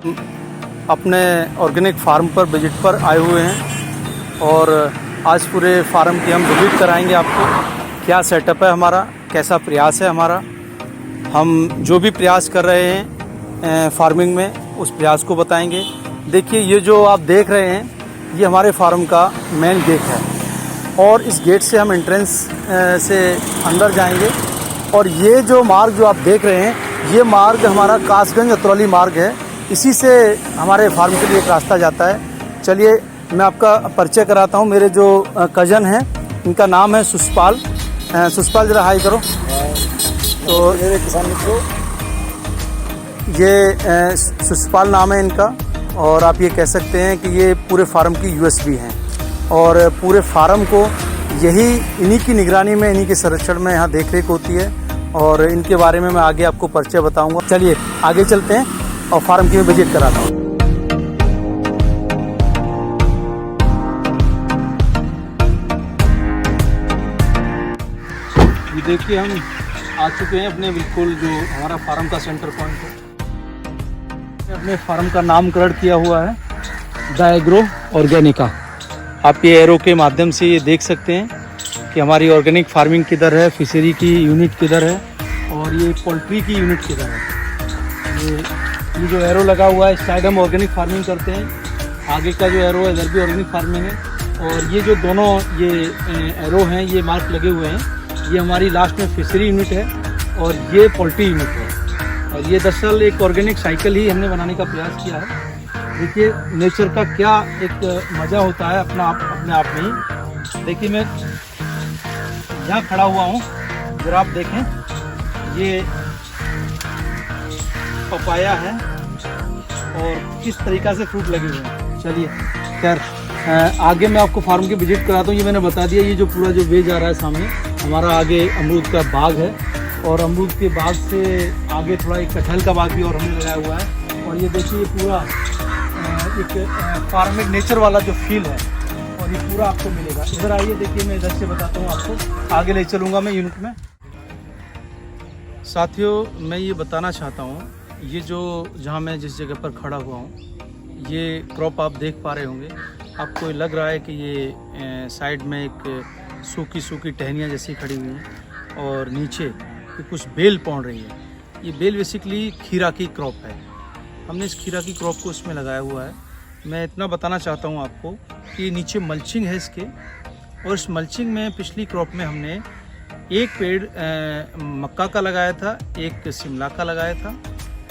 अपने organic farm पर visit पर आए हुए हैं और आज पूरे फार्म की हम विजिट कराएंगे आपको। क्या सेटअप है हमारा, कैसा प्रयास है हमारा, हम जो भी प्रयास कर रहे हैं फार्मिंग में उस प्रयास को बताएंगे। देखिए, ये जो आप देख रहे हैं ये हमारे फार्म का मेन गेट है और इस गेट से हम एंट्रेंस से अंदर जाएंगे। और ये जो मार्ग जो आप देख रहे हैं ये मार्ग हमारा कासगंज अतरौली मार्ग है, इसी से हमारे फार्म के लिए एक रास्ता जाता है। चलिए मैं आपका परिचय कराता हूँ। मेरे जो कज़न हैं इनका नाम है सुषपाल। सुषपाल जरा हाई करो। तो मेरे किसान मित्रों, ये सुषपाल नाम है इनका और आप ये कह सकते हैं कि ये पूरे फार्म की यूएसपी हैं और पूरे फार्म को इन्हीं की निगरानी में, इन्हीं के संरक्षण में यहाँ देखरेख होती है और इनके बारे में मैं आगे आपको परिचय बताऊंगा। चलिए आगे चलते हैं और फार्म की विजिट कराता हूँ। ये देखिए, हम आ चुके हैं अपने बिल्कुल जो हमारा फार्म का सेंटर पॉइंट है। अपने फार्म का नामकरण किया हुआ है द एग्रो ऑर्गेनिका। आप ये एरो के माध्यम से ये देख सकते हैं कि हमारी ऑर्गेनिक फार्मिंग किधर है, फिशरी की यूनिट किधर है और ये पोल्ट्री की यूनिट किधर है। ये जो एरो लगा हुआ है इस साइड हम ऑर्गेनिक फार्मिंग करते हैं, आगे का जो एरो है इधर भी ऑर्गेनिक फार्मिंग है। और ये जो दोनों ये एरो हैं, ये मार्क लगे हुए हैं, ये हमारी लास्ट में फिशरी यूनिट है और ये पोल्ट्री यूनिट है। और ये दरअसल एक ऑर्गेनिक साइकिल ही हमने बनाने का प्रयास किया है। देखिए नेचर का क्या एक मज़ा होता है अपने आप में ही। देखिए मैं यहाँ खड़ा हुआ हूँ, जरा आप देखें, ये पपाया है और किस तरीक़ा से फ्रूट लगे हुए हैं। चलिए खैर आगे मैं आपको फार्म की विजिट कराता हूँ। ये मैंने बता दिया, ये जो पूरा जो वे जा रहा है सामने हमारा आगे अमरूद का बाग है और अमरूद के बाग से आगे थोड़ा एक कटहल का बाग भी और हमने लगाया हुआ है। और ये देखिए ये पूरा एक फार्मिंग नेचर वाला जो फील है और ये पूरा आपको मिलेगा। इधर आइए, देखिए मैं इधर से बताता हूँ आपको, आगे ले चलूँगा मैं यूनिट में। साथियों, मैं ये बताना चाहता हूँ, ये जो जहाँ मैं जिस जगह पर खड़ा हुआ हूँ ये क्रॉप आप देख पा रहे होंगे। आपको लग रहा है कि ये साइड में एक सूखी टहनियाँ जैसी खड़ी हुई हैं और नीचे कुछ बेल पौड़ रही है। ये बेल बेसिकली खीरा की क्रॉप है। हमने इस खीरा की क्रॉप को इसमें लगाया हुआ है। मैं इतना बताना चाहता हूँ आपको कि नीचे मल्चिंग है इसके, और इस मल्चिंग में पिछली क्रॉप में हमने एक पेड़ मक्का का लगाया था, एक शिमला का लगाया था।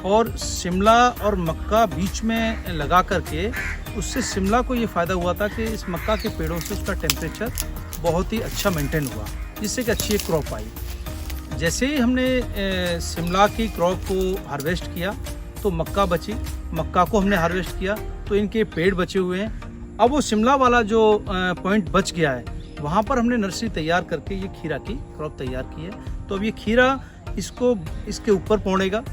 और शिमला और मक्का बीच में लगा करके उससे शिमला को ये फ़ायदा हुआ था कि इस मक्का के पेड़ों से उसका टेम्परेचर बहुत ही अच्छा मेंटेन हुआ, जिससे कि अच्छी एक क्रॉप आई। जैसे ही हमने शिमला की क्रॉप को हार्वेस्ट किया तो मक्का बची, मक्का को हमने हार्वेस्ट किया तो इनके पेड़ बचे हुए हैं। अब वो शिमला वाला जो पॉइंट बच गया है वहाँ पर हमने नर्सरी तैयार करके ये खीरा की क्रॉप तैयार की है। तो अब ये खीरा इसको इसके ऊपर पौड़ेगा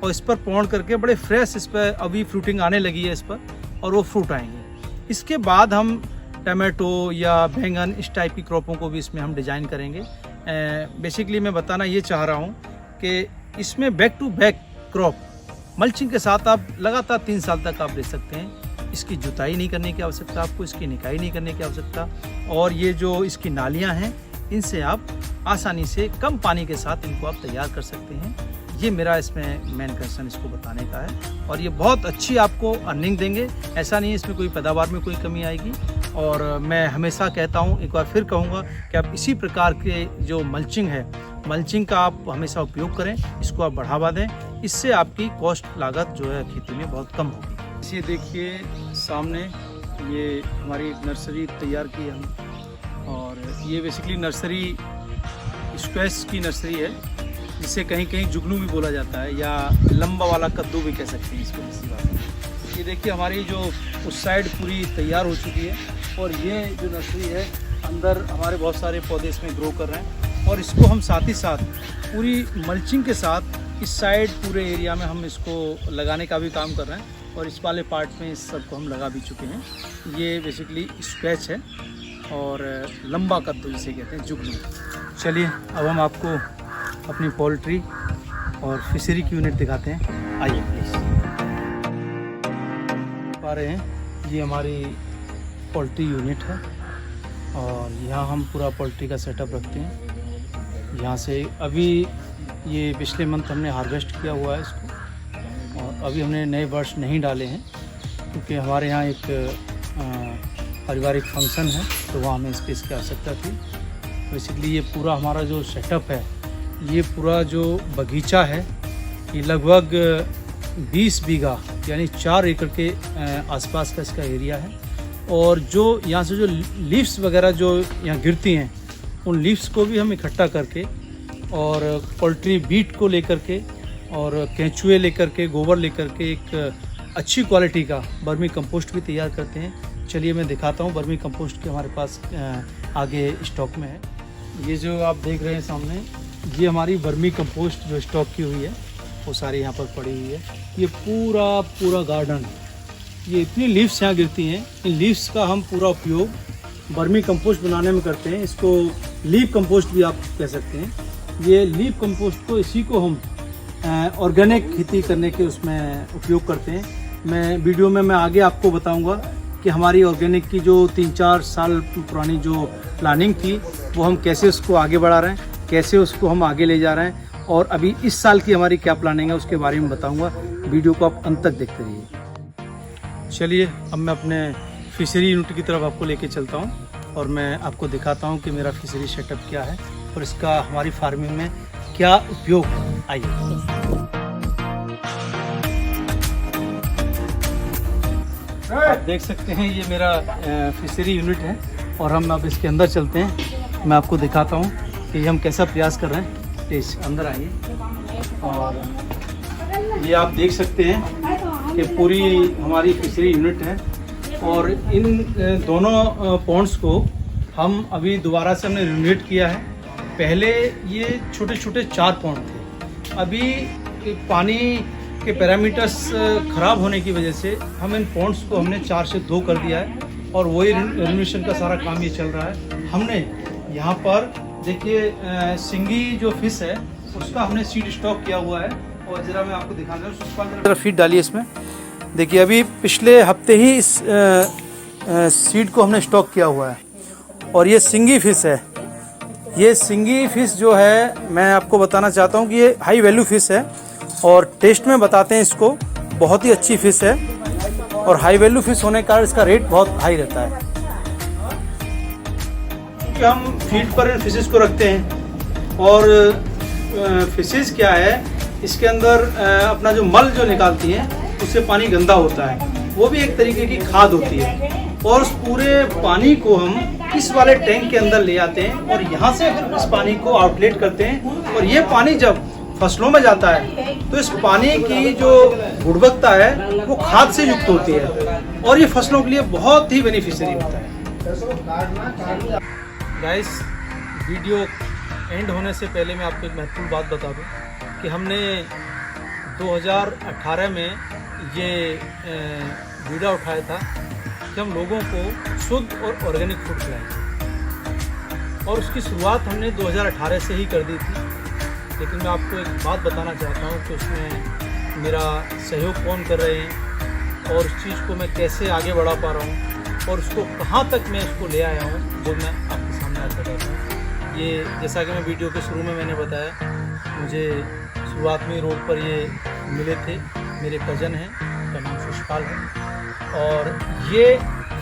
और इस पर पौड़ करके बड़े फ्रेश इस पर अभी फ्रूटिंग आने लगी है इस पर, और वो फ्रूट आएंगे। इसके बाद हम टमाटो या बैंगन इस टाइप की क्रॉपों को भी इसमें हम डिज़ाइन करेंगे। बेसिकली मैं बताना ये चाह रहा हूँ कि इसमें back to back crop mulching के साथ आप लगातार 3 साल तक आप ले सकते हैं। इसकी जुताई नहीं करने की आवश्यकता आपको, इसकी निकाई नहीं करने की आवश्यकता। और ये जो इसकी नालियाँ हैं इनसे आप आसानी से कम पानी के साथ इनको आप तैयार कर सकते हैं। ये मेरा इसमें मेन कंसर्न इसको बताने का है। और ये बहुत अच्छी आपको अर्निंग देंगे, ऐसा नहीं है इसमें कोई पैदावार में कोई कमी आएगी। और मैं हमेशा कहता हूँ, एक बार फिर कहूँगा कि आप इसी प्रकार के जो मल्चिंग है, मल्चिंग का आप हमेशा उपयोग करें, इसको आप बढ़ावा दें। इससे आपकी कॉस्ट लागत जो है खेती में बहुत कम होगी। ये देखिए सामने ये हमारी एक नर्सरी तैयार की है हम, और ये बेसिकली नर्सरी स्क्वैश की नर्सरी है, जिसे कहीं कहीं जुगनू भी बोला जाता है या लंबा वाला कद्दू भी कह सकते हैं इसको इसी बात में। ये देखिए हमारी जो उस साइड पूरी तैयार हो चुकी है और ये जो नर्सरी है अंदर हमारे बहुत सारे पौधे इसमें ग्रो कर रहे हैं। और इसको हम साथ ही साथ पूरी मल्चिंग के साथ इस साइड पूरे एरिया में हम इसको लगाने का भी काम कर रहे हैं और इस वाले पार्ट में इस सबको हम लगा भी चुके हैं। ये बेसिकली स्क्वैच है और लंबा कद्दू जिसे कहते हैं जुगनू। चलिए अब हम आपको अपनी पोल्ट्री और फिशरी की यूनिट दिखाते हैं, आइए प्लीज़। पा रहे हैं, ये हमारी पोल्ट्री यूनिट है और यहाँ हम पूरा पोल्ट्री का सेटअप रखते हैं। यहाँ से अभी ये पिछले मंथ हमने हार्वेस्ट किया हुआ है इसको और अभी हमने नए बर्ड्स नहीं डाले हैं क्योंकि हमारे यहाँ एक पारिवारिक फंक्शन है तो वहाँ हमें स्पेस की आवश्यकता थी। बेसिकली ये पूरा हमारा जो सेटअप है, ये पूरा जो बगीचा है, ये लगभग 20 बीघा यानी 4 एकड़ के आसपास का इसका एरिया है। और जो यहाँ से जो लीव्स वगैरह जो यहाँ गिरती हैं, उन लीव्स को भी हम इकट्ठा करके और पोल्ट्री बीट को लेकर के और केंचुए लेकर के, गोबर लेकर के एक अच्छी क्वालिटी का वर्मी कंपोस्ट भी तैयार करते हैं। चलिए मैं दिखाता हूँ वर्मी कंपोस्ट के हमारे पास आगे स्टॉक में है। ये जो आप देख रहे हैं सामने, ये हमारी वर्मी कंपोस्ट जो स्टॉक की हुई है वो सारी यहाँ पर पड़ी हुई है। ये पूरा गार्डन, ये इतनी लीव्स यहाँ गिरती हैं, इन लीव्स का हम पूरा उपयोग वर्मी कंपोस्ट बनाने में करते हैं। इसको लीव कंपोस्ट भी आप कह सकते हैं। ये लीव कंपोस्ट को, इसी को हम ऑर्गेनिक खेती करने के उसमें उपयोग करते हैं। मैं वीडियो में आगे आपको बताऊंगा कि हमारी ऑर्गेनिक की जो 3-4 साल पुरानी जो प्लानिंग थी वो हम कैसे उसको आगे बढ़ा रहे हैं, कैसे उसको हम आगे ले जा रहे हैं और अभी इस साल की हमारी क्या प्लानिंग है उसके बारे में बताऊंगा। वीडियो को आप अंत तक देखते रहिए। चलिए अब मैं अपने फिशरी यूनिट की तरफ आपको लेके चलता हूं और मैं आपको दिखाता हूं कि मेरा फिशरी सेटअप क्या है और इसका हमारी फार्मिंग में क्या उपयोग है। आइए। आप देख सकते हैं ये मेरा फिशरी यूनिट है और हम अब इसके अंदर चलते हैं। मैं आपको दिखाता हूँ कि हम कैसा प्रयास कर रहे हैं। इस अंदर आइए और ये आप देख सकते हैं कि पूरी हमारी फिशरी यूनिट है और इन दोनों पॉन्ड्स को हम अभी दोबारा से हमने रिनोवेट किया है। पहले ये छोटे छोटे 4 पॉन्ड थे। अभी पानी के पैरामीटर्स ख़राब होने की वजह से हम इन पॉन्ड्स को हमने 4 से 2 कर दिया है और वही रिनोवेशन का सारा काम ये चल रहा है। हमने यहाँ पर देखिए सिंगी जो फिश है उसका हमने सीड स्टॉक किया हुआ है और ज़रा मैं आपको दिखा दूँ। फीड डालिए इसमें। देखिए अभी पिछले हफ्ते ही इस सीड को हमने स्टॉक किया हुआ है और ये सिंगी फिश है। ये सिंगी फिश जो है, मैं आपको बताना चाहता हूँ कि ये हाई वैल्यू फिश है और टेस्ट में बताते हैं इसको, बहुत ही अच्छी फिश है और हाई वैल्यू फिश होने के कारण इसका रेट बहुत हाई रहता है। हम फीड पर इन फिशेस को रखते हैं और फिशेस क्या है, इसके अंदर अपना जो मल जो निकालती हैं उससे पानी गंदा होता है, वो भी एक तरीके की खाद होती है और उस पूरे पानी को हम इस वाले टैंक के अंदर ले आते हैं और यहाँ से फिर इस पानी को आउटलेट करते हैं और ये पानी जब फसलों में जाता है तो इस पानी की जो गुणवत्ता है वो खाद से युक्त होती है और ये फसलों के लिए बहुत ही बेनिफिशियरी होता है। गाइस, वीडियो एंड होने से पहले मैं आपको एक महत्वपूर्ण बात बता दूं कि हमने 2018 में ये बीड़ा उठाया था कि हम लोगों को शुद्ध और ऑर्गेनिक फूड खिलाएंगे और उसकी शुरुआत हमने 2018 से ही कर दी थी। लेकिन मैं आपको एक बात बताना चाहता हूँ कि उसमें मेरा सहयोग कौन कर रहे हैं और उस चीज़ को मैं कैसे आगे बढ़ा पा रहा हूँ और उसको कहाँ तक मैं उसको ले आया हूँ, वो मैं आपके सामने आज बताता हूँ। ये जैसा कि मैं वीडियो के शुरू में मैंने बताया, मुझे शुरुआत में रोड पर ये मिले थे, मेरे कज़न हैं, उनका नाम सुषपाल है और ये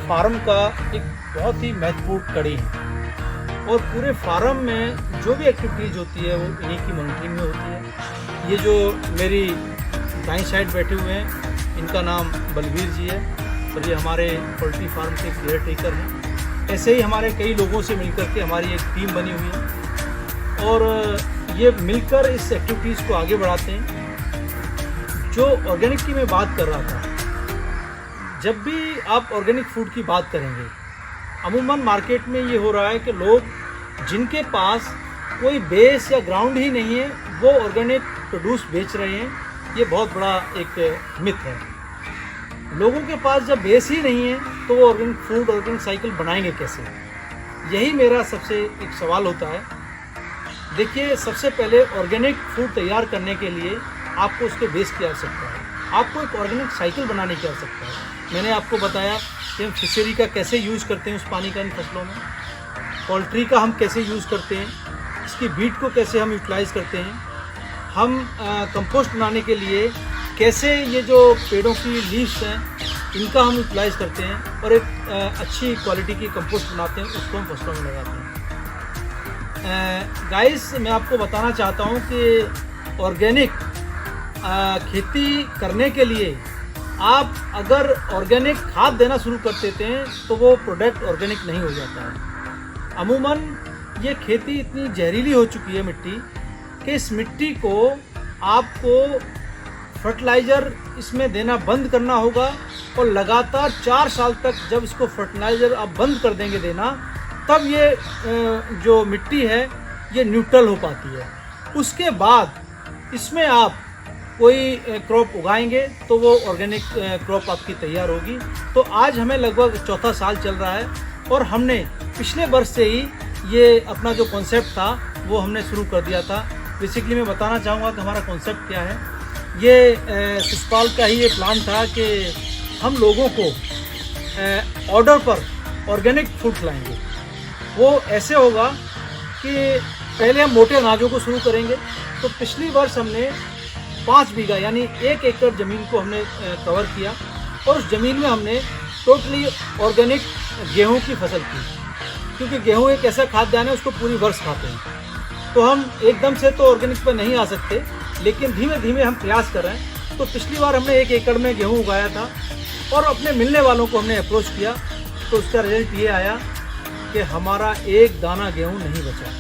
फार्म का एक बहुत ही महत्वपूर्ण कड़ी है और पूरे फार्म में जो भी एक्टिविटीज़ होती है वो इन्हीं की मॉनिटरिंग में होती है। ये जो मेरी दाईं साइड बैठे हुए हैं, इनका नाम बलवीर जी है और ये हमारे पोल्ट्री फार्म के केयर टेकर हैं। ऐसे ही हमारे कई लोगों से मिलकर के हमारी एक टीम बनी हुई है और ये मिलकर इस एक्टिविटीज़ को आगे बढ़ाते हैं। जो ऑर्गेनिक की मैं बात कर रहा था, जब भी आप ऑर्गेनिक फूड की बात करेंगे, अमूमन मार्केट में ये हो रहा है कि लोग जिनके पास कोई बेस या ग्राउंड ही नहीं है वो ऑर्गेनिक प्रोड्यूस बेच रहे हैं। ये बहुत बड़ा एक मिथ है। लोगों के पास जब बेस ही नहीं है तो वो ऑर्गेनिक फूड, ऑर्गेनिक साइकिल बनाएंगे कैसे? यही मेरा सबसे एक सवाल होता है। देखिए, सबसे पहले ऑर्गेनिक फूड तैयार करने के लिए आपको उसके बेस की आवश्यकता है। आपको एक ऑर्गेनिक साइकिल बनाने की आवश्यकता है। मैंने आपको बताया कि हम फिशरी का कैसे यूज़ करते हैं उस पानी का इन फसलों में, पोल्ट्री का हम कैसे यूज़ करते हैं, इसकी बीट को कैसे हम यूटिलाइज़ करते हैं, हम कंपोस्ट बनाने के लिए कैसे ये जो पेड़ों की लीव्स हैं इनका हम यूटिलाइज़ करते हैं और एक अच्छी क्वालिटी की कंपोस्ट बनाते हैं, उसको हम फसलों में लगाते हैं। गाइस, मैं आपको बताना चाहता हूँ कि ऑर्गेनिक खेती करने के लिए आप अगर ऑर्गेनिक खाद देना शुरू कर देते हैं तो वो प्रोडक्ट ऑर्गेनिक नहीं हो जाता है। अमूमन ये खेती इतनी जहरीली हो चुकी है मिट्टी कि इस मिट्टी को आपको फर्टिलाइज़र इसमें देना बंद करना होगा और लगातार 4 साल तक जब इसको फर्टिलाइज़र आप बंद कर देंगे देना, तब ये जो मिट्टी है ये न्यूट्रल हो पाती है। उसके बाद इसमें आप कोई क्रॉप उगाएंगे तो वो ऑर्गेनिक क्रॉप आपकी तैयार होगी। तो आज हमें लगभग 4था साल चल रहा है और हमने पिछले वर्ष से ही ये अपना जो कॉन्सेप्ट था वो हमने शुरू कर दिया था। बेसिकली मैं बताना चाहूँगा कि हमारा कॉन्सेप्ट क्या है। ये शिशुपाल का ही ये प्लान था कि हम लोगों को ऑर्डर पर ऑर्गेनिक फूड खिलाएंगे। वो ऐसे होगा कि पहले हम मोटे अनाजों को शुरू करेंगे। तो पिछली वर्ष हमने 5 बीघा यानी 1 एकड़ ज़मीन को हमने कवर किया और उस ज़मीन में हमने टोटली ऑर्गेनिक गेहूं की फसल की, क्योंकि गेहूं एक ऐसा खाद्यान्न है उसको पूरी वर्ष खाते हैं। तो हम एकदम से तो ऑर्गेनिक पर नहीं आ सकते, लेकिन धीमे धीमे हम प्रयास कर रहे हैं। तो पिछली बार हमने 1 एकड़ में गेहूँ उगाया था और अपने मिलने वालों को हमने अप्रोच किया, तो उसका रिजल्ट ये आया कि हमारा एक दाना गेहूँ नहीं बचा।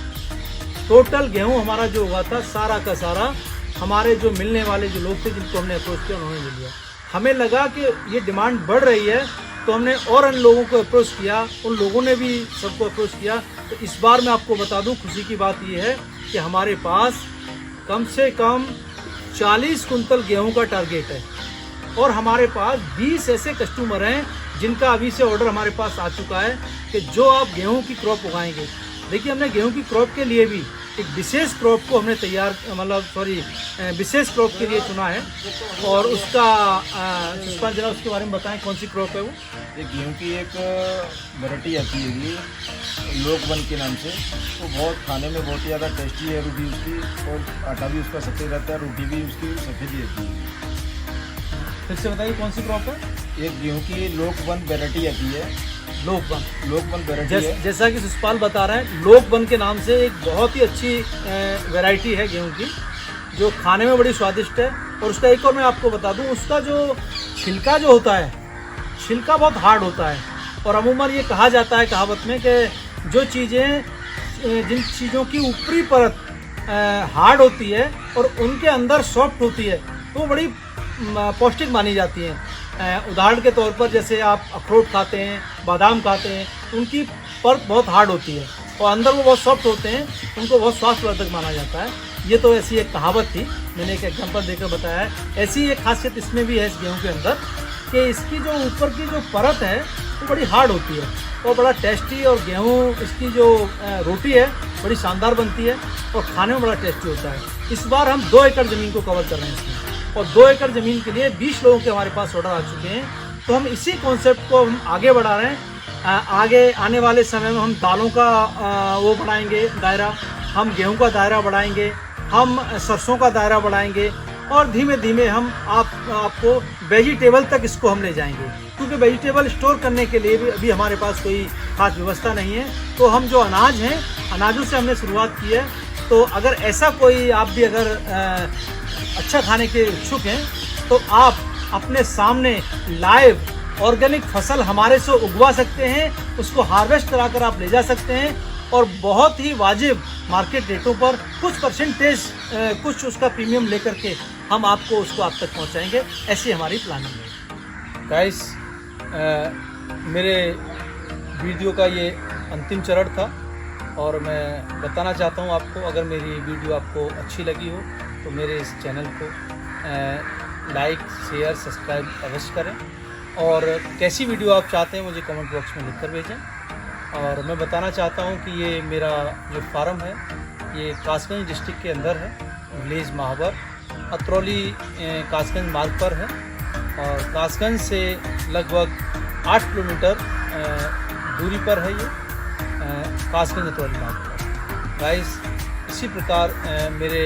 टोटल गेहूँ हमारा जो हुआ था सारा का सारा हमारे जो मिलने वाले जो लोग थे जिनको हमने अप्रोच किया उन्होंने ले लिया। हमें लगा कि ये डिमांड बढ़ रही है तो हमने और अन्य लोगों को अप्रोच किया, उन लोगों ने भी सबको अप्रोच किया। तो इस बार मैं आपको बता दूं, खुशी की बात ये है कि हमारे पास कम से कम 40 कुंतल गेहूं का टारगेट है और हमारे पास 20 ऐसे कस्टमर हैं जिनका अभी से ऑर्डर हमारे पास आ चुका है कि जो आप गेहूं की क्रॉप उगाएंगे। देखिए, हमने गेहूं की क्रॉप के लिए भी एक विशेष क्रॉप को हमने विशेष क्रॉप के लिए चुना है और उसका शिशुपाल जरा उसके बारे में बताएं, कौन सी क्रॉप है वो? ये गेहूँ की एक वैरायटी आती है ये लोकवन के नाम से। वो बहुत खाने में बहुत ही ज़्यादा टेस्टी है रोटी उसकी, और आटा भी उसका सफ़ेद रहता है, रोटी भी उसकी सफ़ेद ही रहती है। फिर से बताइए कौन सी क्रॉप है? एक गेहूँ की लोकवन वैरायटी आती है। लोकवन वैरायटी है। जैसा कि शिशुपाल बता रहे हैं, लोकवन के नाम से एक बहुत ही अच्छी वैरायटी है गेहूं की, जो खाने में बड़ी स्वादिष्ट है। और उसका एक और मैं आपको बता दूं, उसका जो छिलका जो होता है, छिलका बहुत हार्ड होता है। और अमूमन ये कहा जाता है कहावत में कि जो चीज़ें जिन चीज़ों की ऊपरी परत हार्ड होती है और उनके अंदर सॉफ्ट होती है तो वो बड़ी पौष्टिक मानी जाती हैं। उदाहरण के तौर पर जैसे आप अखरोट खाते हैं, बादाम खाते हैं, उनकी परत बहुत हार्ड होती है और अंदर वो बहुत सॉफ्ट होते हैं, उनको बहुत स्वास्थ्यवर्धक माना जाता है। ये तो ऐसी एक कहावत थी, मैंने एक एग्जांपल देकर बताया है। ऐसी एक खासियत इसमें भी है इस गेहूं के अंदर कि इसकी जो ऊपर की जो परत है वो बड़ी हार्ड होती है और बड़ा टेस्टी, और गेहूँ इसकी जो रोटी है बड़ी शानदार बनती है और खाने में बड़ा टेस्टी होता है। इस बार हम 2 एकड़ ज़मीन को कवर कर रहे हैं इसमें, और 2 एकड़ ज़मीन के लिए 20 लोगों के हमारे पास ऑर्डर आ चुके हैं। तो हम इसी कॉन्सेप्ट को हम आगे बढ़ा रहे हैं। आगे आने वाले समय में हम दालों का वो बढ़ाएंगे दायरा, हम गेहूं का दायरा बढ़ाएंगे, हम सरसों का दायरा बढ़ाएंगे और धीमे धीमे हम आपको वेजिटेबल तक इसको हम ले जाएंगे, क्योंकि वेजिटेबल स्टोर करने के लिए भी अभी हमारे पास कोई खास व्यवस्था नहीं है। तो हम जो अनाज हैं, अनाजों से हमने शुरुआत की है। तो अगर ऐसा कोई आप भी अगर अच्छा खाने के इच्छुक हैं तो आप अपने सामने लाइव ऑर्गेनिक फसल हमारे से उगवा सकते हैं, उसको हार्वेस्ट कराकर आप ले जा सकते हैं और बहुत ही वाजिब मार्केट रेटों पर कुछ परसेंटेज कुछ उसका प्रीमियम लेकर के हम आपको उसको आप तक पहुंचाएंगे। ऐसी हमारी प्लानिंग है। गाइस, मेरे वीडियो का ये अंतिम चरण था और मैं बताना चाहता हूँ आपको, अगर मेरी वीडियो आपको अच्छी लगी हो तो मेरे इस चैनल को लाइक, शेयर, सब्सक्राइब अवश्य करें और कैसी वीडियो आप चाहते हैं मुझे कमेंट बॉक्स में लिखकर भेजें। और मैं बताना चाहता हूं कि ये मेरा जो फार्म है ये कासगंज डिस्ट्रिक्ट के अंदर है, विलेज महावर, अतरौली कासगंज मार्ग पर है और कासगंज से लगभग 8 किलोमीटर दूरी पर है ये कासगंज अतरौली मार्ग पर। गाइस, इसी प्रकार मेरे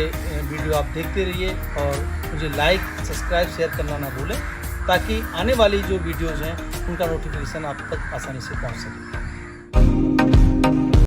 वीडियो आप देखते रहिए और मुझे लाइक, सब्सक्राइब, शेयर करना ना भूलें ताकि आने वाली जो वीडियोज़ हैं उनका नोटिफिकेशन आप तक आसानी से पहुंच सके।